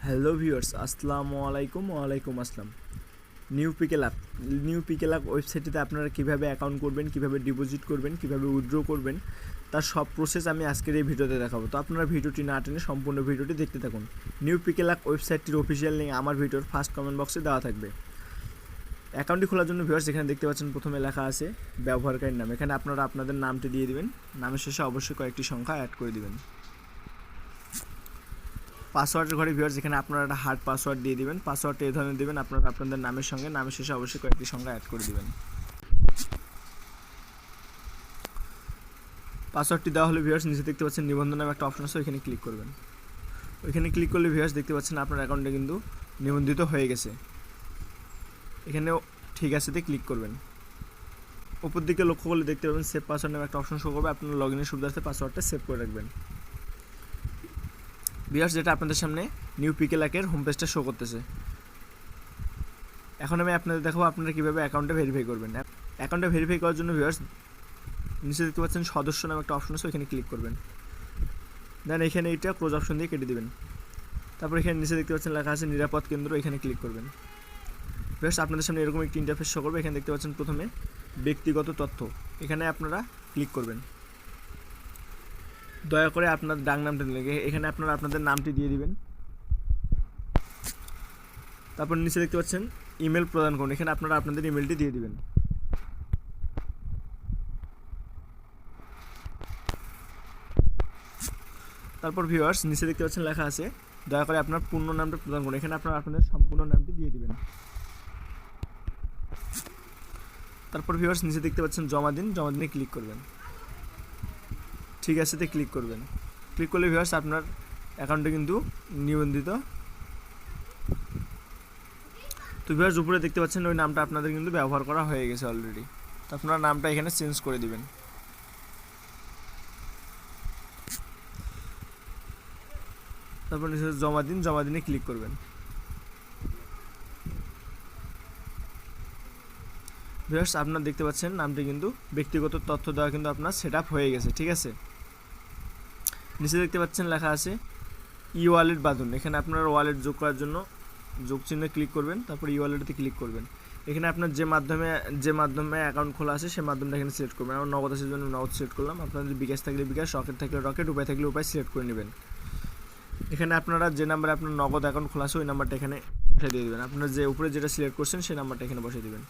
Hello viewers, আসসালামু আলাইকুম। ওয়ালাইকুম আসসালাম। নিউ পিকেল অ্যাপ ওয়েবসাইটটিতে আপনারা কীভাবে অ্যাকাউন্ট করবেন, কীভাবে ডিপোজিট করবেন, কীভাবে উইথড্র করবেন, তার সব প্রসেস আমি আজকের এই ভিডিওতে দেখাবো। তো আপনারা ভিডিওটি না টেনে সম্পূর্ণ ভিডিওটি দেখতে থাকুন। নিউ পিকেল অ্যাপ ওয়েবসাইটটির অফিসিয়াল লিঙ্ক আমার ভিডিওর ফার্স্ট কমেন্ট বক্সে দেওয়া থাকবে। অ্যাকাউন্টটি খোলার জন্য ভিউয়ার্স এখানে দেখতে পাচ্ছেন প্রথমে লেখা আছে ব্যবহারকারীর নাম। এখানে আপনারা আপনাদের নামটি দিয়ে দিবেন, নামের শেষে অবশ্যই কয়েকটি সংখ্যা অ্যাড করে দিবেন। পাসওয়ার্ডের ঘরে ভিউয়ার্স এখানে আপনারা একটা হার্ড পাসওয়ার্ড দিয়ে দিবেন। পাসওয়ার্ডটা এই ধরনের দিবেন, আপনারা আপনাদের নামের সঙ্গে নামের শেষে অবশ্যই কয়েকটি সংখ্যা অ্যাড করে দিবেন। পাসওয়ার্ডটি দেওয়া হলে ভিউয়ার্স নিচে দেখতে পাচ্ছেন নিবন্ধন নামে একটা অপশন আছে, ওইখানে ক্লিক করবেন। ওইখানে ক্লিক করলে ভিউয়ার্স দেখতে পাচ্ছেন আপনার অ্যাকাউন্টে কিন্তু নিবন্ধিত হয়ে গেছে। এখানেও ঠিক আছেতে ক্লিক করবেন। উপর দিকে লক্ষ্য করলে দেখতে পাবেন সেভ পাসওয়ার্ড নামে একটা অপশন শো করবে। আপনার লগ ইনের সুবিধার্থে পাসওয়ার্ডটা সেভ করে রাখবেন। ভিউয়ার্স যেটা আপনাদের সামনে নিউ পিকেল অ্যাপের হোম পেজটা শো করতেছে। এখন আমি আপনাদের দেখাবো আপনারা কীভাবে অ্যাকাউন্টে ভেরিফাই করবেন। অ্যাকাউন্টে ভেরিফাই করার জন্য ভিউয়ার্স নিচে দেখতে পাচ্ছেন সদস্য নামে একটা অপশন আছে, ওইখানে ক্লিক করবেন। দেন এখানে এইটা ক্লোজ অপশন দিয়ে কেটে দেবেন। তারপর এখানে নিচে দেখতে পাচ্ছেন লেখা আছে নিরাপদ কেন্দ্র, এখানে ক্লিক করবেন। ভিউয়ার্স আপনাদের সামনে এরকম একটি ইন্টারফেস শো করবে। এখানে দেখতে পাচ্ছেন প্রথমে ব্যক্তিগত তথ্য, এখানে আপনারা ক্লিক করবেন। দয়া করে আপনার ডাক নামটা দিন, এখানে আপনারা আপনাদের নামটি দিয়ে দিবেন। তারপর নিচে দেখতে পাচ্ছেন ইমেল প্রদান করুন, এখানে আপনারা আপনাদের ইমেলটি দিয়ে দিবেন। তারপর ভিউয়ার্স নিচে দেখতে পাচ্ছেন লেখা আছে দয়া করে আপনার পূর্ণ নামটা প্রদান করুন, এখানে আপনারা আপনাদের সম্পূর্ণ নামটি দিয়ে দিবেন। তারপর ভিউয়ার্স নিচে দেখতে পাচ্ছেন জমা দিনে ক্লিক করবেন। ঠিক আছে ক্লিক করবেন। ক্লিক করলে ভিউয়ার্স আপনার অ্যাকাউন্টে কিন্তু নিবন্ধিত। তো ভিউয়ার্স উপরে দেখতে পাচ্ছেন ওই নামটা আপনাদের কিন্তু ব্যবহার করা হয়ে গেছে অলরেডি। তো আপনারা নামটা এখানে চেঞ্জ করে দিবেন। তারপর নিচে জমা দিনে ক্লিক করবেন। ভিউয়ার্স আপনারা দেখতে পাচ্ছেন নামটি কিন্তু ব্যক্তিগত তথ্য দেওয়া কিন্তু আপনার সেট আপ হয়ে গেছে। ঠিক আছে, নিচে দেখতে পাচ্ছেন লেখা আছে ই ওয়ালেট বাঁধুন, এখানে আপনার ওয়ালেট যোগ করার জন্য যোগ চিহ্নে ক্লিক করবেন। তারপর ই ওয়ালেটে ক্লিক করবেন। এখানে আপনার যে মাধ্যমে অ্যাকাউন্ট খোলা আছে সেই মাধ্যমটা এখানে সিলেক্ট করবেন। আমার নগদ আছে জন্য নগদ সিলেক্ট করলাম। আপনাদের বিকাশ থাকলে বিকাশ, রকেট থাকলে রকেট, উপায় থাকলে উপায় সিলেক্ট করে নেবেন। এখানে আপনারা যে নাম্বারে আপনার নগদ অ্যাকাউন্ট খোলা আছে ওই নাম্বারটা এখানে বসিয়ে দিয়ে দেবেন। আপনারা যে উপরে যেটা সিলেক্ট করছেন সেই নাম্বারটা এখানে বসিয়ে দেবেন।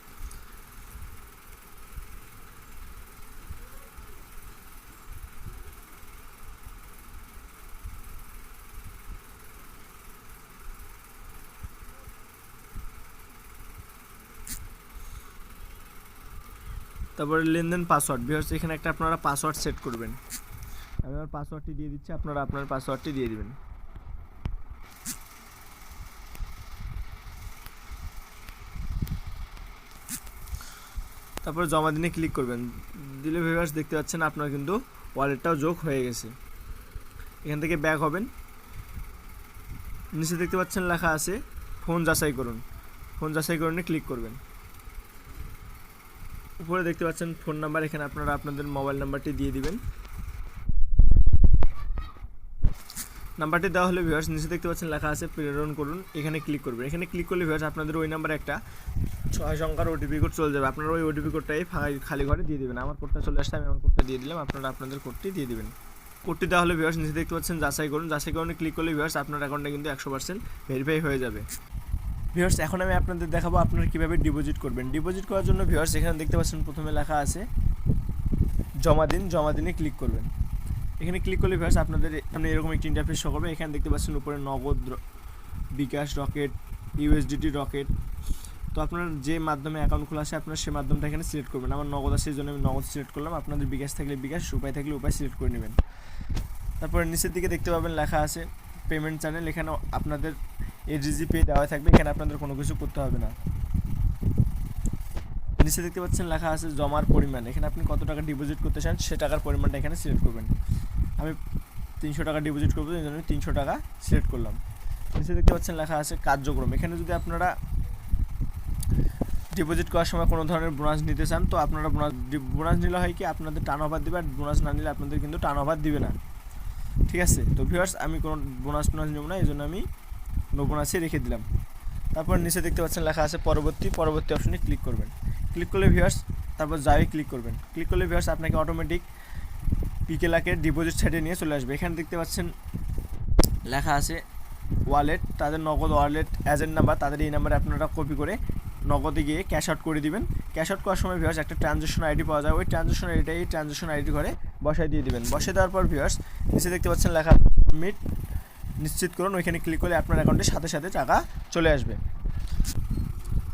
তারপরে লেনদেন পাসওয়ার্ড, ভিউয়ার্স এখানে একটা আপনারা পাসওয়ার্ড সেট করবেন। আমি আমার পাসওয়ার্ডটি দিয়ে দিচ্ছি, আপনারা আপনার পাসওয়ার্ডটি দিয়ে দিবেন। তারপরে জমা দিনে ক্লিক করবেন। দিলে ভিউয়ার্স দেখতে পাচ্ছেন আপনার কিন্তু ওয়ালেটটাও যোগ হয়ে গেছে। এখান থেকে ব্যাক হবেন। নিচে দেখতে পাচ্ছেন লেখা আছে ফোন যাচাই করুন, ফোন যাচাই করুন ক্লিক করবেন। উপরে দেখতে পাচ্ছেন ফোন নাম্বার, এখানে আপনারা আপনাদের মোবাইল নাম্বারটি দিয়ে দিবেন। নাম্বারটি দেওয়া হলে ভিউয়ার্স নিচে দেখতে পাচ্ছেন লেখা আছে প্রেরণ করুন, এখানে ক্লিক করবেন। এখানে ক্লিক করলে ভিউয়ার্স আপনাদের ওই নাম্বারে একটা 6 সংখ্যার ওটিপি কোড চলে যাবে। আপনারা ওই ওটিপি কোডটাই খালি ঘরে দিয়ে দেবেন। আমার কোডটা চলে আসছে, আমি আমার কোডটা দিয়ে দিলাম, আপনারা আপনাদের কোডটি দিয়ে দিবেন। কোডটি দেওয়া হলে ভিউয়ার্স নিচে দেখতে পাচ্ছেন যাচাই করুন, যাচাই করুন ক্লিক করলে ভিউয়ার্স আপনার অ্যাকাউন্টে কিন্তু 100% ভেরিফাই হয়ে যাবে। ভিউয়ার্স এখন আমি আপনাদের দেখাবো আপনারা কীভাবে ডিপোজিট করবেন। ডিপোজিট করার জন্য ভিউয়ার্স এখানে দেখতে পাচ্ছেন প্রথমে লেখা আছে জমা দিনে ক্লিক করবেন। এখানে ক্লিক করলে ভিউয়ার্স আপনাদের সামনে এরকম একটি ইন্টারফেস শো করবে। এখানে দেখতে পাচ্ছেন উপরে নগদ, বিকাশ, রকেট, ইউএসডিটি, রকেট। তো আপনার যে মাধ্যমে অ্যাকাউন্ট খোলা আছে আপনার সেই মাধ্যমটা এখানে সিলেক্ট করবেন। আমার নগদ আছে এই জন্য আমি নগদ সিলেক্ট করলাম। আপনাদের বিকাশ থাকলে বিকাশ, উপায় থাকলে উপায় সিলেক্ট করে নেবেন। তারপরে নিচের দিকে দেখতে পাবেন লেখা আছে পেমেন্ট চ্যানেল, এখানে আপনাদের এডিজি পে দেওয়া থাকবে, এখানে আপনাদের কোনো কিছু করতে হবে না। নিচে দেখতে পাচ্ছেন লেখা আছে জমার পরিমাণ, এখানে আপনি কত টাকা ডিপোজিট করতে চান সে টাকার পরিমাণটা এখানে সিলেক্ট করবেন। আমি 300 টাকা ডিপোজিট করবো, এই জন্য আমি 300 টাকা সিলেক্ট করলাম। নিচে দেখতে পাচ্ছেন লেখা আছে কার্যক্রম, এখানে যদি আপনারা ডিপোজিট করার সময় কোনো ধরনের বোনাস নিতে চান তো আপনারা বোনাস নিলে হয় কি আপনাদের টার্ন ওভার দেবে, আর বোনাস না নিলে আপনাদের কিন্তু টার্ন ওভার দিবে না। ঠিক আছে, তো ভিউয়ার্স আমি কোনো বোনাস নেব না, এই জন্য আমি নো বোনাসে রেখে দিলাম। তারপর নিচে দেখতে পাচ্ছেন লেখা আছে পরবর্তী অপশনে ক্লিক করবেন। ক্লিক করলে ভিউয়ার্স তারপর যাই ক্লিক করবেন। ক্লিক করলে ভিউয়ার্স আপনাকে অটোমেটিক পিকে লাখের ডিপোজিট সাইটে নিয়ে চলে আসবে। এখানে দেখতে পাচ্ছেন লেখা আছে ওয়ালেট, তাদের নগদ ওয়ালেট এজেন্ট নাম্বার, তাদের এই নাম্বারে আপনারা কপি করে নগদে গিয়ে ক্যাশ আউট করে দিবেন। ক্যাশ আউট করার সময় ভিউয়ার্স একটা ট্রানজ্যাকশন আইডি পাওয়া যায়, ওই ট্রানজ্যাকশন আইডিটা এই ট্রানজ্যাকশন আইডি ঘরে বসায় দিয়ে দিবেন। বসে দেওয়ার পর ভিউয়ার্স নিচে দেখতে পাচ্ছেন লেখা সাবমিট নিশ্চিত করুন, ওইখানে ক্লিক করলে আপনার অ্যাকাউন্টের সাথে সাথে টাকা চলে আসবে।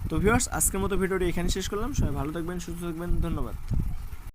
তো ভিউয়ার্স আজকের মতো ভিডিওটি এখানে শেষ করলাম। সবাই ভালো থাকবেন, সুস্থ থাকবেন, ধন্যবাদ।